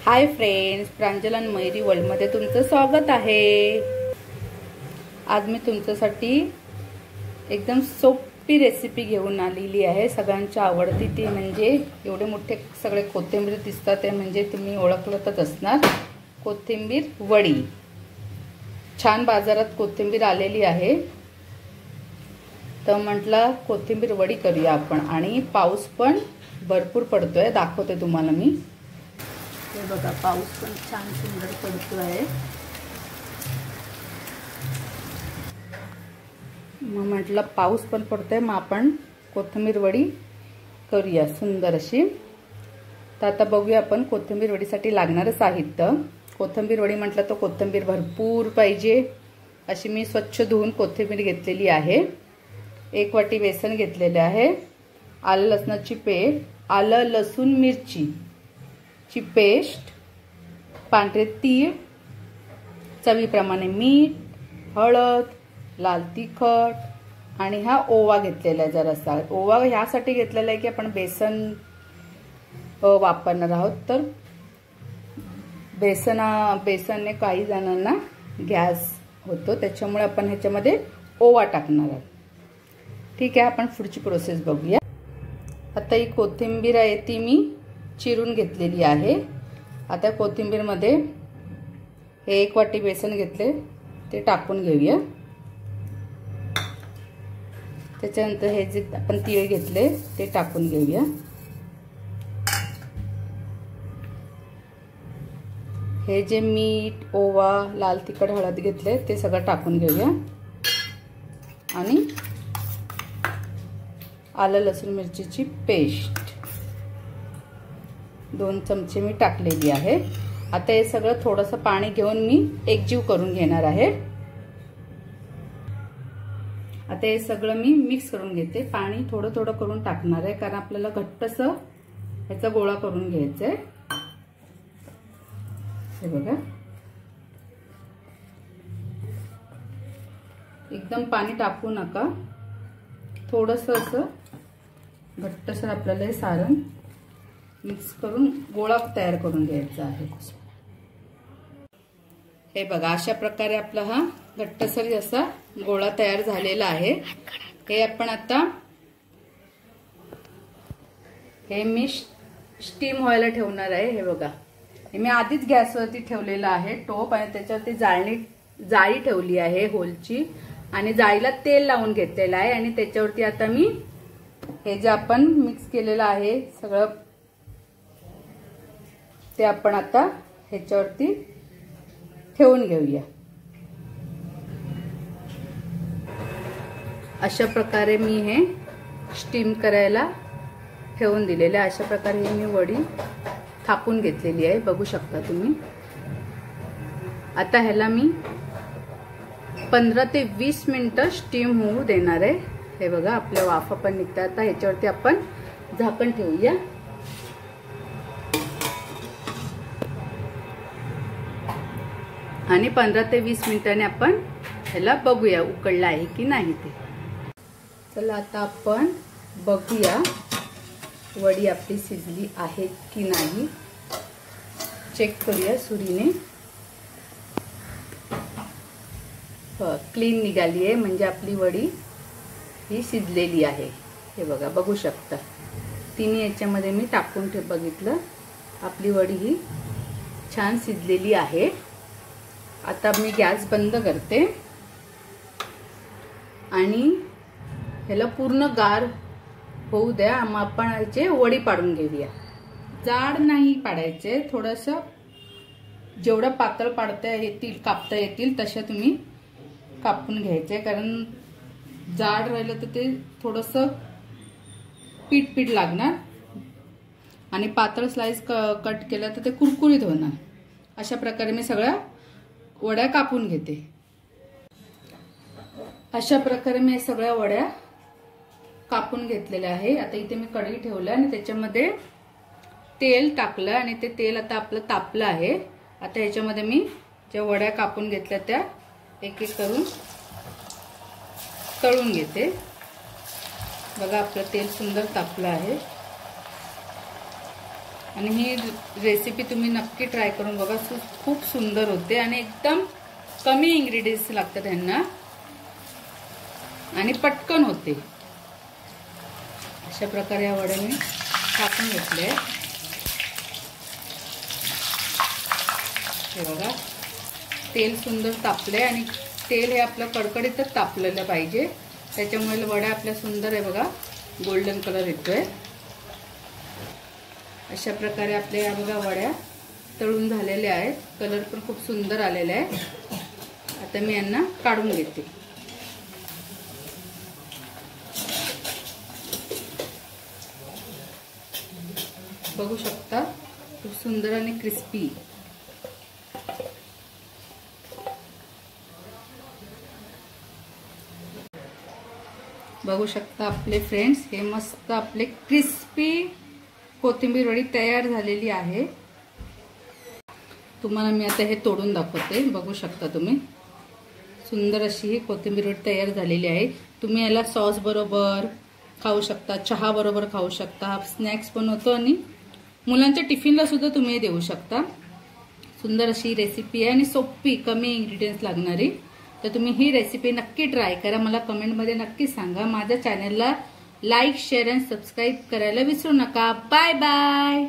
Hi friends, प्रांजल आणि मयुरी वर्ल्डमध्ये तुमचं स्वागत आहे। आज मी तुमच्यासाठी एकदम सोपी रेसिपी घेऊन आलेली आहे। सगळ्यांच्या आवडती ती म्हणजे एवढे मोठे सगळे कोथिंबीर दिसतात ते म्हणजे तुम्ही ओळखलंच असणार, कोथिंबीर वडी। छान बाजारात कोथिंबीर आलेली आहे तर म्हटलं कोथिंबीर वडी करूया आपण। आणि पाऊस पण भरपूर पडतोय, दाखवते तुम्हाला मी। हे बघा, पाऊस पण छान सुंदर पडतो आहे। मग म्हटलं पाऊस पण पडतोय, मग आपण कोथिंबीर वडी करूया सुंदर अशी। तर आता बघूया आपण कोथिंबीर वडीसाठी लागणारे साहित्य। कोथिंबीर वडी म्हटलं तर कोथिंबीर भरपूर पाहिजे। अशी मी स्वच्छ धुवून कोथिंबीर घेतलेली आहे। 1 वाटी बेसन घेतलेले आहे। आलं लसणाची पेस्ट, आलं लसूण मिरची ची पेस्ट, पांढरे तीळ, चवीप्रमाणे मीठ, हळद, लाल तिखट आणि हा ओवा घेतलेला आहे। जरासा ओवा ह्यासाठी घेतलेला आहे की आपण बेसन वापरणार आहोत, तर बेसनने काही जणांना गॅस होतो, त्याच्यामुळे आपण ह्याच्यामध्ये ओवा टाकणार आहोत। ठीक आहे, आपण पुढची प्रोसेस बघूया। आता ही कोथिंबीर आहे ती मी चिरून घेतलेली आहे। आता कोथिंबीर मध्ये हे 1 वाटी बेसन घेतले ते टाकून घेऊया। त्याच्यानंतर हे जे आपण तीळ घेतले ते टाकून घेऊया। हे जे मीठ, ओवा, लाल तिखट, हळद घेतले ते सगळं टाकून घेऊया। आणि आलं लसूण मिरचीची पेस्ट 2 चमचे मी टाकलेली आहे। आता हे सगळं थोडंसं पाणी घेऊन मी एकजीव करून घेणार आहे। आता हे सगळं मी मिक्स करून घेते। पाणी थोडं थोडं करून टाकणार आहे, कारण आपल्याला घट्टसं ह्याचा गोळा करून घ्यायचा आहे। हे बघा, एकदम पाणी टाकू नका, थोडंसं असं घट्टसर आपल्याला हे सारण मिक्स करून गोळा तयार करून घ्यायचा आहे। हे बघा, अशा प्रकारे आपला हा घट्टसर असा गोळा तयार झालेला आहे। हे आपण आता हे मी स्टीम व्हायला ठेवणार आहे। हे बघा, हे मी आधीच गॅसवरती ठेवलेला आहे टोप, आणि त्याच्यावरती जाळी ठेवली आहे होलची, आणि जाळीला तेल लावून घेतलेलं आहे। आणि त्याच्यावरती आता मी हे जे आपण मिक्स केलेलं आहे सगळं ते आपण आता ह्याच्यावरती ठेवून घेऊया। अशा प्रकारे मी हे स्टीम करायला ठेवून दिलेले आहे। अशा प्रकारे ही मी वडी थापून घेतलेली आहे, बघू शकता तुम्ही। आता ह्याला मी 15 ते 20 मिनिटं स्टीम होऊ देणार आहे। हे बघा, आपल्या वाफा पण निघतात। आता ह्याच्यावरती आपण झाकण ठेवूया। आणि 15 ते 20 मिनिटांनी आपण ह्याला बघूया उकळलं आहे की नाही ते। चला आता आपण बघूया वडी आपली शिजली आहे की नाही, चेक करूया सुरीने। क्लीन निघाली आहे, म्हणजे आपली वडी ही शिजलेली आहे। हे बघा, बघू शकता। तिन्ही याच्यामध्ये मी टाकून बघितलं, आपली वडी ही छान शिजलेली आहे। आता मी गॅस बंद करते आणि ह्याला पूर्ण गार होऊ द्या। मग आपण ह्याचे वडी पाडून घेऊया। जाड नाही पाडायचे, थोडंसं जेवढं पातळ पाडता येतील, कापता येतील तशा तुम्ही कापून घ्यायचे, कारण जाड राहिलं तर ते थोडंसं पीठ लागणार, आणि पातळ स्लाइस कट केलं तर ते कुरकुरीत होणार। अशा प्रकारे मी सगळ्या वड्या कापून घेते। अशा प्रकारे मी सगळ्या वड्या कापून घेतलेल्या आहे। आता इथे मी कढई ठेवलं आणि त्याच्यामध्ये तेल टाकलं, आणि ते तेल आता आपलं तापलं आहे। आता ह्याच्यामध्ये मी ज्या वड्या कापून घेतल्या त्या एक एक करून तळून घेते। बघा, आपलं तेल सुंदर तापलं आहे। आणि ही रेसिपी तुम्ही नक्की ट्राय करून बघा, खूप सुंदर होते आणि एकदम कमी इंग्रेडियंट्स लागतात ह्यांना आणि पटकन होते। अशा प्रकारे या वड्या मी टाकून घेतले। हे बघा तेल सुंदर तापले आणि तेल हे आपलं कडकडीतच तापलेलं पाहिजे, त्याच्यामुळे वड्या आपल्या सुंदर आहे बघा गोल्डन कलर येतोय। अशा प्रकारे आपल्या या बघा वड्या तळून झालेल्या आहेत, कलर पण खूप सुंदर आलेला आहे। आता मी यांना काढून घेते। बघू शकता खूप सुंदर आणि क्रिस्पी। बघू शकता आपले फ्रेंड्स, हे मस्त आपले क्रिस्पी कोथिंबीर वडी तयार झालेली आहे। तुम्हाला मी आता हे तोडून दाखवते। बघू शकता तुम्ही, सुंदर अशी ही कोथिंबीर वडी तयार झालेली आहे। तुम्ही याला सॉस बरोबर खाऊ शकता, चहा बरोबर खाऊ शकता, स्नॅक्स पण होतो आणि मुलांच्या टिफिनला सुद्धा तुम्ही देऊ शकता। सुंदर अशी रेसिपी आहे आणि सोपी, कमी इंग्रेडियंट्स लागणारी। तर तुम्ही ही रेसिपी नक्की ट्राय करा, मला कमेंटमध्ये नक्की सांगा। माझ्या चॅनलला लाईक, शेअर आणि सबस्क्राईब करायला विसरू नका। Bye bye.